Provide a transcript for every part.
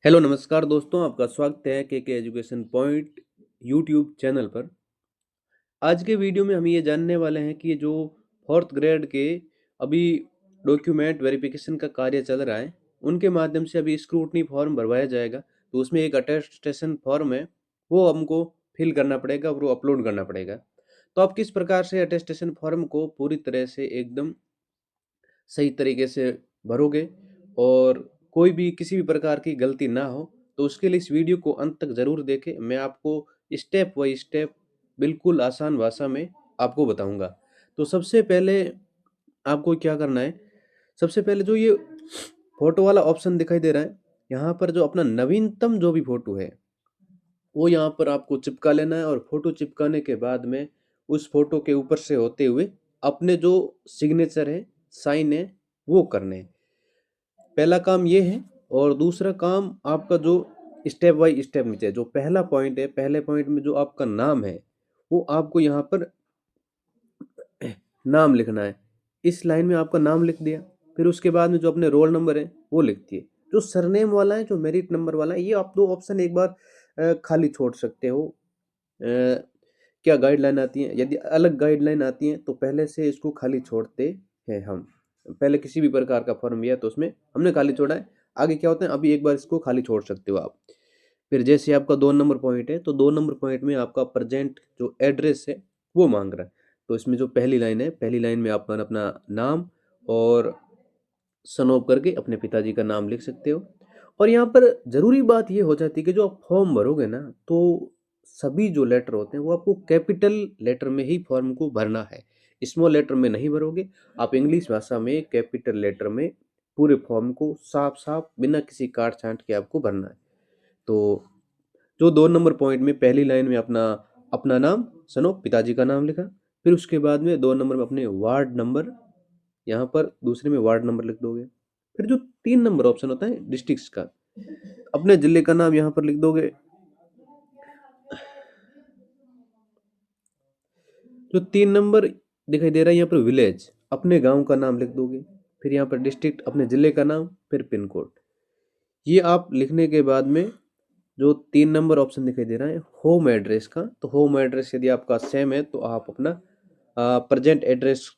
Hello नमस्कार दोस्तों, आपका स्वागत है के एजुकेशन पॉइंट यूट्यूब चैनल पर। आज के वीडियो में हम ये जानने वाले हैं कि जो फोर्थ ग्रेड के अभी डॉक्यूमेंट वेरिफिकेशन का कार्य चल रहा है, उनके माध्यम से अभी स्क्रूटनी फॉर्म भरवाया जाएगा। तो उसमें एक अटेस्टेशन फॉर्म है, वो हमको फिल करना पड़ेगा और वो अपलोड करना पड़ेगा। तो आप किस प्रकार से अटेस्टेशन फॉर्म को पूरी तरह से एकदम सही तरीके से भरोगे और कोई भी किसी भी प्रकार की गलती ना हो, तो उसके लिए इस वीडियो को अंत तक ज़रूर देखें। मैं आपको स्टेप बाय स्टेप बिल्कुल आसान भाषा में आपको बताऊंगा। तो सबसे पहले आपको क्या करना है, सबसे पहले जो ये फोटो वाला ऑप्शन दिखाई दे रहा है, यहाँ पर जो अपना नवीनतम जो भी फोटो है वो यहाँ पर आपको चिपका लेना है। और फोटो चिपकाने के बाद में उस फोटो के ऊपर से होते हुए अपने जो सिग्नेचर है, साइन है, वो करने हैं। पहला काम ये है। और दूसरा काम आपका जो स्टेप बाय स्टेप नीचे जो पहला पॉइंट है, पहले पॉइंट में जो आपका नाम है वो आपको यहाँ पर नाम लिखना है। इस लाइन में आपका नाम लिख दिया। फिर उसके बाद में जो अपने रोल नंबर है वो लिख दिए। जो सरनेम वाला है, जो मेरिट नंबर वाला है, ये आप दो ऑप्शन एक बार खाली छोड़ सकते हो। क्या गाइडलाइन आती है, यदि अलग गाइडलाइन आती है तो पहले से इसको खाली छोड़ते हैं हम। पहले किसी भी प्रकार का फॉर्म लिया तो उसमें हमने खाली छोड़ा है। आगे क्या होता है, अभी एक बार इसको खाली छोड़ सकते हो आप। फिर जैसे आपका 2 नंबर पॉइंट है, तो 2 नंबर पॉइंट में आपका प्रेजेंट जो एड्रेस है वो मांग रहा है। तो इसमें जो पहली लाइन है, पहली लाइन में आप अपना नाम और सन ऑफ करके अपने पिताजी का नाम लिख सकते हो। और यहाँ पर ज़रूरी बात ये हो जाती है कि जो आप फॉर्म भरोगे ना, तो सभी जो लेटर होते हैं वो आपको कैपिटल लेटर में ही फॉर्म को भरना है। स्मॉल लेटर में नहीं भरोगे। आप इंग्लिश भाषा में कैपिटल लेटर में पूरे फॉर्म को साफ साफ बिना किसी काट छांट के आपको भरना है। तो जो 2 नंबर पॉइंट में पहली लाइन में अपना अपना नाम, सन ऑफ, पिताजी का नाम लिखा। फिर उसके बाद में 2 नंबर में अपने वार्ड नंबर, यहाँ पर दूसरे में वार्ड नंबर लिख दोगे। फिर जो 3 नंबर ऑप्शन होता है डिस्ट्रिक्ट्स का, अपने जिले का नाम यहाँ पर लिख दोगे। जो 3 नंबर दिखाई दे रहा है यहाँ पर विलेज, अपने गांव का नाम लिख दोगे। फिर यहाँ पर डिस्ट्रिक्ट, अपने जिले का नाम, फिर पिन कोड। ये आप लिखने के बाद में जो 3 नंबर ऑप्शन दिखाई दे रहा है होम एड्रेस का, तो होम एड्रेस यदि आपका सेम है तो आप अपना प्रेजेंट एड्रेस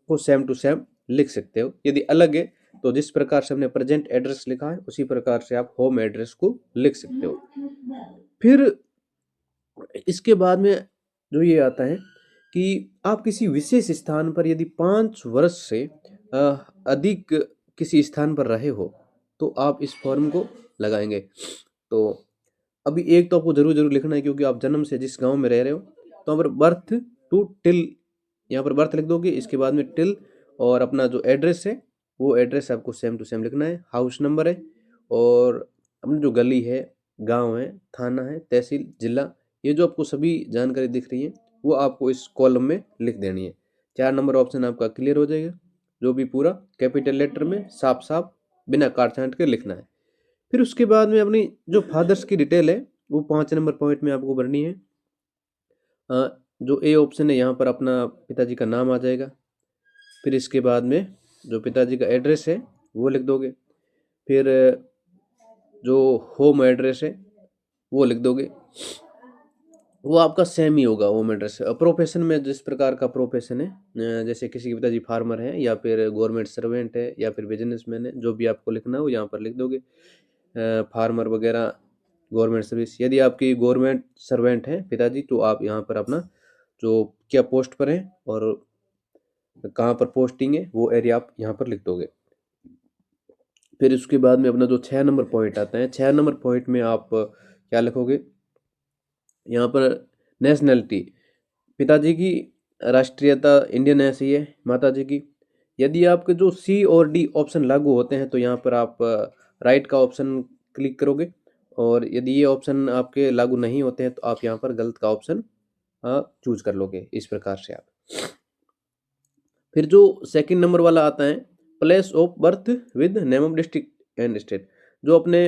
को सेम टू सेम लिख सकते हो। यदि अलग है तो जिस प्रकार से हमने प्रेजेंट एड्रेस लिखा है उसी प्रकार से आप होम एड्रेस को लिख सकते हो। फिर इसके बाद में जो ये आता है कि आप किसी विशेष स्थान पर यदि 5 वर्ष से अधिक किसी स्थान पर रहे हो तो आप इस फॉर्म को लगाएंगे। तो अभी एक तो आपको जरूर जरूर लिखना है, क्योंकि आप जन्म से जिस गांव में रह रहे हो, तो यहाँ पर बर्थ टू टिल, यहाँ पर बर्थ लिख दोगे। इसके बाद में टिल, और अपना जो एड्रेस है वो एड्रेस आपको सेम टू सेम लिखना है। हाउस नंबर है, और अपनी जो गली है, गांव है, थाना है, तहसील, जिला, ये जो आपको सभी जानकारी दिख रही है वो आपको इस कॉलम में लिख देनी है। 4 नंबर ऑप्शन आपका क्लियर हो जाएगा, जो भी पूरा कैपिटल लेटर में साफ साफ बिना काट छांट के लिखना है। फिर उसके बाद में अपनी जो फादर्स की डिटेल है वो 5 नंबर पॉइंट में आपको भरनी है। जो ए ऑप्शन है यहाँ पर अपना पिताजी का नाम आ जाएगा। फिर इसके बाद में जो पिताजी का एड्रेस है वो लिख दोगे। फिर जो होम एड्रेस है वो लिख दोगे। वो आपका सेम ही होगा होम एड्रेस। प्रोफेशन में जिस प्रकार का प्रोफेशन है, जैसे किसी के पिताजी फार्मर है या फिर गवर्नमेंट सर्वेंट है या फिर बिजनेसमैन है, जो भी आपको लिखना है वो यहाँ पर लिख दोगे। फार्मर वगैरह, गवर्नमेंट सर्विस, यदि आपकी गवर्नमेंट सर्वेंट है पिताजी तो आप यहाँ पर अपना जो क्या पोस्ट पर है और कहाँ पर पोस्टिंग है वो एरिया आप यहाँ पर लिख दोगे। फिर उसके बाद में अपना जो 6 नंबर पॉइंट आता है, 6 नंबर पॉइंट में आप क्या लिखोगे, यहाँ पर नेशनैलिटी, पिताजी की राष्ट्रीयता इंडियन ऐसी है, माता जी की। यदि आपके जो सी और डी ऑप्शन लागू होते हैं तो यहाँ पर आप राइट का ऑप्शन क्लिक करोगे, और यदि ये ऑप्शन आपके लागू नहीं होते हैं तो आप यहाँ पर गलत का ऑप्शन चूज कर लोगे। इस प्रकार से आप फिर जो सेकंड नंबर वाला आता है place of birth with name of district and state, जो अपने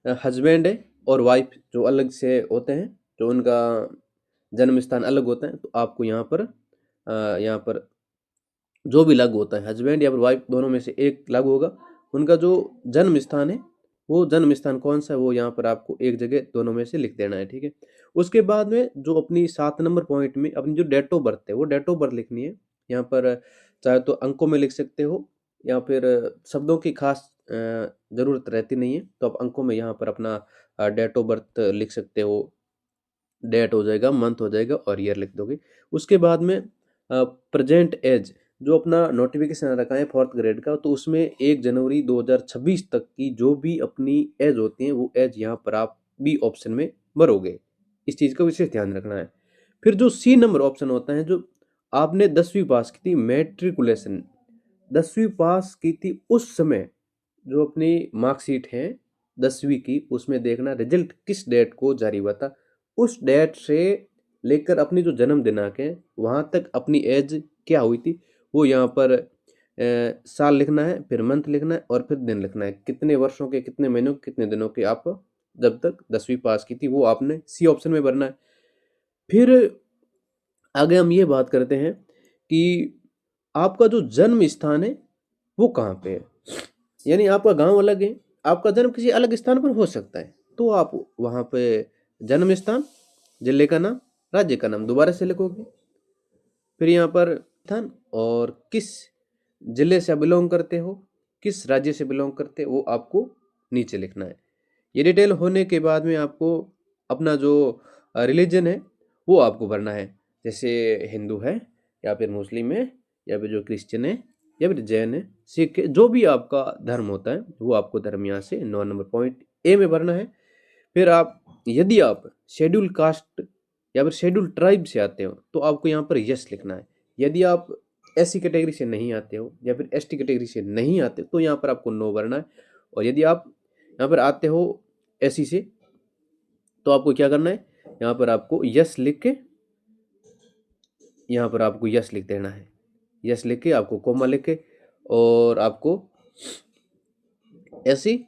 हस्बैंड है और वाइफ जो अलग से होते हैं, जो उनका जन्म स्थान अलग होता है, तो आपको यहाँ पर जो भी लागू होता है, हस्बैंड या फिर वाइफ दोनों में से एक लागू होगा, उनका जो जन्म स्थान है वो जन्म स्थान कौन सा है वो यहाँ पर आपको एक जगह दोनों में से लिख देना है, ठीक है। उसके बाद में जो अपनी 7 नंबर पॉइंट में अपनी जो डेट ऑफ बर्थ है वो डेट ऑफ बर्थ लिखनी है। यहाँ पर चाहे तो अंकों में लिख सकते हो या फिर शब्दों की खास ज़रूरत रहती नहीं है, तो आप अंकों में यहाँ पर अपना डेट ऑफ बर्थ लिख सकते हो। डेट हो जाएगा, मंथ हो जाएगा और ईयर लिख दोगे। उसके बाद में प्रेजेंट एज जो अपना नोटिफिकेशन रखा है 4th ग्रेड का, तो उसमें 1 जनवरी 2026 तक की जो भी अपनी एज होती है वो एज यहाँ पर आप बी ऑप्शन में भरोगे। इस चीज़ का विशेष ध्यान रखना है। फिर जो सी नंबर ऑप्शन होता है, जो आपने 10वीं पास की थी, मैट्रिकुलेशन 10वीं पास की थी उस समय जो अपनी मार्कशीट है 10वीं की, उसमें देखना रिजल्ट किस डेट को जारी हुआ था। उस डेट से लेकर अपनी जो जन्म दिनांक है वहाँ तक अपनी एज क्या हुई थी वो यहाँ पर साल लिखना है, फिर मंथ लिखना है और फिर दिन लिखना है। कितने वर्षों के, कितने महीनों के, कितने दिनों के आप जब तक 10वीं पास की थी वो आपने सी ऑप्शन में भरना है। फिर आगे हम ये बात करते हैं कि आपका जो जन्म स्थान है वो कहाँ पे है। यानी आपका गांव अलग है, आपका जन्म किसी अलग स्थान पर हो सकता है, तो आप वहाँ पे जन्म स्थान, जिले का नाम, राज्य का नाम दोबारा से लिखोगे। फिर यहाँ पर स्थान और किस जिले से बिलोंग करते हो, किस राज्य से बिलोंग करते हो वो आपको नीचे लिखना है। ये डिटेल होने के बाद में आपको अपना जो रिलीजन है वो आपको भरना है, जैसे हिंदू है या फिर मुस्लिम है या फिर जो क्रिश्चियन है या फिर जैन है, सिख है, जो भी आपका धर्म होता है वो आपको धर्म यहाँ से 9 नंबर पॉइंट ए में भरना है। फिर आप यदि आप शेड्यूल कास्ट या फिर शेड्यूल ट्राइब से आते हो तो आपको यहाँ पर यस लिखना है। यदि आप एससी कैटेगरी से नहीं आते हो या फिर एसटी कैटेगरी से नहीं आते तो यहाँ पर आपको नो भरना है। और यदि आप यहाँ पर आते हो एससी से तो आपको क्या करना है, यहाँ पर आपको यस लिख के, यहाँ पर आपको यस लिख देना है। यस लिख के आपको कोमा लिख के और आपको एससी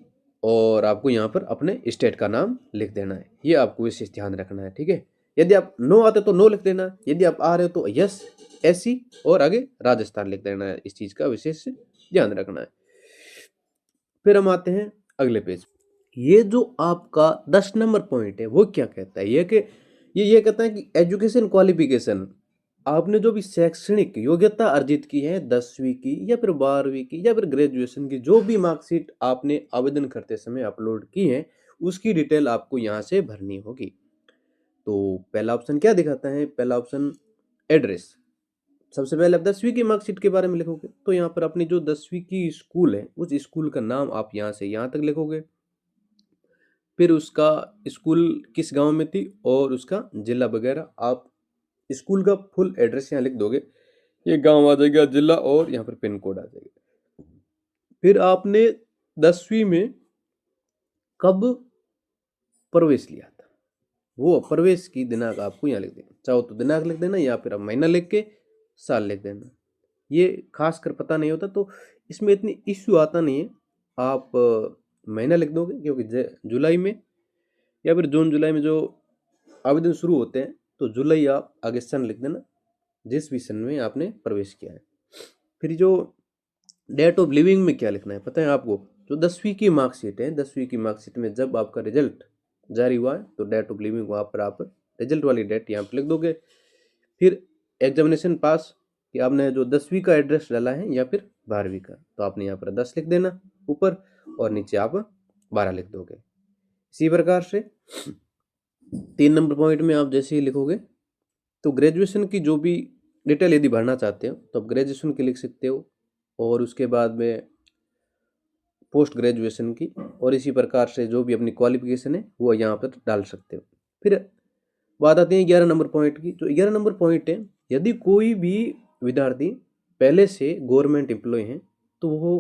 और आपको यहाँ पर अपने स्टेट का नाम लिख देना है। ये आपको विशेष ध्यान रखना है, ठीक है। यदि आप नो आते तो नो लिख देना, यदि आप आ रहे हो तो यस एससी और आगे राजस्थान लिख देना है। इस चीज़ का विशेष ध्यान रखना है। फिर हम आते हैं अगले पेज। ये जो आपका 10 नंबर पॉइंट है वो क्या कहता है, ये कि ये कहता है कि एजुकेशन क्वालिफिकेशन, आपने जो भी शैक्षणिक योग्यता अर्जित की है 10वीं की या फिर 12वीं की या फिर ग्रेजुएशन की, जो भी मार्कशीट आपने आवेदन करते समय अपलोड की है उसकी डिटेल आपको यहाँ से भरनी होगी। तो पहला ऑप्शन क्या दिखाता है, पहला ऑप्शन एड्रेस। सबसे पहले आप 10वीं की मार्कशीट के बारे में लिखोगे तो यहाँ पर अपनी जो 10वीं की स्कूल है उस स्कूल का नाम आप यहाँ से यहाँ तक लिखोगे। फिर उसका स्कूल किस गांव में थी और उसका जिला वगैरह, आप स्कूल का फुल एड्रेस यहाँ लिख दोगे। ये गांव आ जाएगा, जिला और यहाँ पर पिन कोड आ जाएगा। फिर आपने 10वीं में कब प्रवेश लिया था वो प्रवेश की दिनांक आपको यहाँ लिख देना, चाहो तो दिनांक लिख देना या फिर आप महीना लिख के साल लिख देना। ये खास कर पता नहीं होता तो इसमें इतनी इश्यू आता नहीं है। आप महीना लिख दोगे क्योंकि जुलाई में या फिर जून जुलाई में जो आवेदन शुरू होते हैं तो जुलाई आप आगे सन लिख देना जिस भी सन में आपने प्रवेश किया है। फिर जो डेट ऑफ लिविंग में क्या लिखना है पता है आपको, जो 10वीं की मार्कशीट है 10वीं की मार्कशीट में जब आपका रिजल्ट जारी हुआ है तो डेट ऑफ लिविंग वहाँ पर आप रिजल्ट वाली डेट यहाँ पर लिख दोगे। फिर एग्जामिनेशन पास कि आपने जो 10वीं का एड्रेस डाला है या फिर 12वीं का, तो आपने यहाँ पर 10 लिख देना ऊपर और नीचे आप 12 लिख दोगे। इसी प्रकार से 3 नंबर पॉइंट में आप जैसे ही लिखोगे तो ग्रेजुएशन की जो भी डिटेल यदि भरना चाहते हो तो आप ग्रेजुएशन की लिख सकते हो और उसके बाद में पोस्ट ग्रेजुएशन की, और इसी प्रकार से जो भी अपनी क्वालिफिकेशन है वो यहाँ पर डाल सकते हो। फिर बात आती है 11 नंबर पॉइंट की। जो 11 नंबर पॉइंट है, यदि कोई भी विद्यार्थी पहले से गवर्नमेंट एम्प्लॉय है तो वो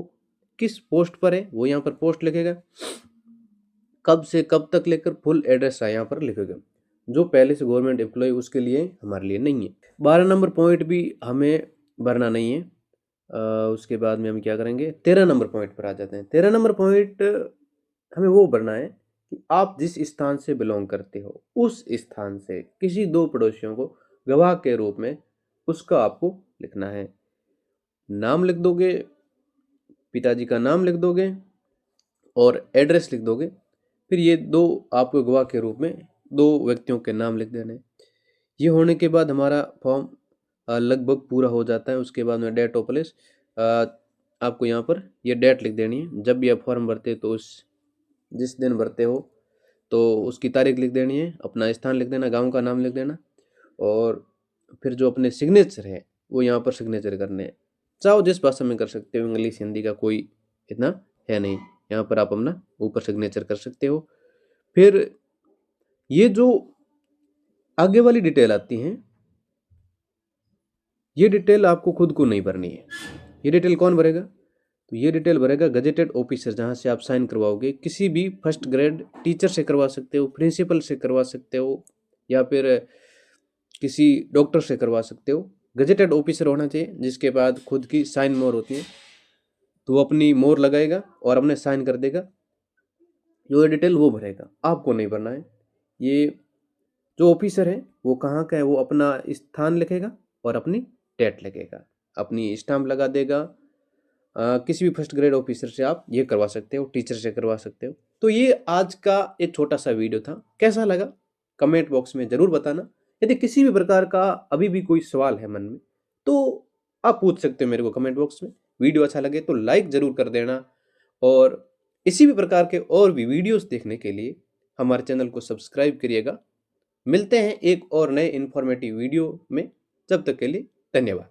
किस पोस्ट पर है वो यहाँ पर पोस्ट लिखेगा, कब से कब तक लेकर फुल एड्रेस यहाँ पर लिखेगा। जो पहले से गवर्नमेंट एम्प्लॉय उसके लिए, हमारे लिए नहीं है। 12 नंबर पॉइंट भी हमें भरना नहीं है। उसके बाद में हम क्या करेंगे, 13 नंबर पॉइंट पर आ जाते हैं। 13 नंबर पॉइंट हमें वो भरना है कि आप जिस स्थान से बिलोंग करते हो उस स्थान से किसी 2 पड़ोसियों को गवाह के रूप में उसका आपको लिखना है। नाम लिख दोगे, पिताजी का नाम लिख दोगे और एड्रेस लिख दोगे। फिर ये 2 आपको गवाह के रूप में 2 व्यक्तियों के नाम लिख देने हैं। ये होने के बाद हमारा फॉर्म लगभग पूरा हो जाता है। उसके बाद में डेट ऑफ प्लेस आपको यहाँ पर ये डेट लिख देनी है। जब भी आप फॉर्म भरते तो उस जिस दिन भरते हो तो उसकी तारीख लिख देनी है, अपना स्थान लिख देना, गांव का नाम लिख देना, और फिर जो अपने सिग्नेचर है वो यहाँ पर सिग्नेचर करने हैं। चाहो जिस भाषा में कर सकते हो, इंग्लिश हिंदी का कोई इतना है नहीं। यहाँ पर आप अपना ऊपर सिग्नेचर कर सकते हो। फिर ये जो आगे वाली डिटेल आती हैं, ये डिटेल आपको खुद को नहीं भरनी है। ये डिटेल कौन भरेगा? तो ये डिटेल भरेगा गजेटेड ऑफिसर, जहाँ से आप साइन करवाओगे। किसी भी फर्स्ट ग्रेड टीचर से करवा सकते हो, प्रिंसिपल से करवा सकते हो, या फिर किसी डॉक्टर से करवा सकते हो। गजेटेड ऑफिसर होना चाहिए जिसके बाद खुद की साइन मोहर होती है, तो वो अपनी मोहर लगाएगा और अपने साइन कर देगा। जो ये डिटेल वो भरेगा, आपको नहीं भरना है। ये जो ऑफिसर है वो कहाँ का है, वो अपना स्थान लिखेगा और अपनी डेट लिखेगा, अपनी स्टाम्प लगा देगा। किसी भी फर्स्ट ग्रेड ऑफिसर से आप ये करवा सकते हो, टीचर से करवा सकते हो। तो ये आज का एक छोटा सा वीडियो था। कैसा लगा कमेंट बॉक्स में ज़रूर बताना। यदि किसी भी प्रकार का अभी भी कोई सवाल है मन में तो आप पूछ सकते हो मेरे को कमेंट बॉक्स में। वीडियो अच्छा लगे तो लाइक ज़रूर कर देना, और इसी भी प्रकार के और भी वीडियोस देखने के लिए हमारे चैनल को सब्सक्राइब करिएगा। मिलते हैं एक और नए इन्फॉर्मेटिव वीडियो में। जब तक के लिए धन्यवाद।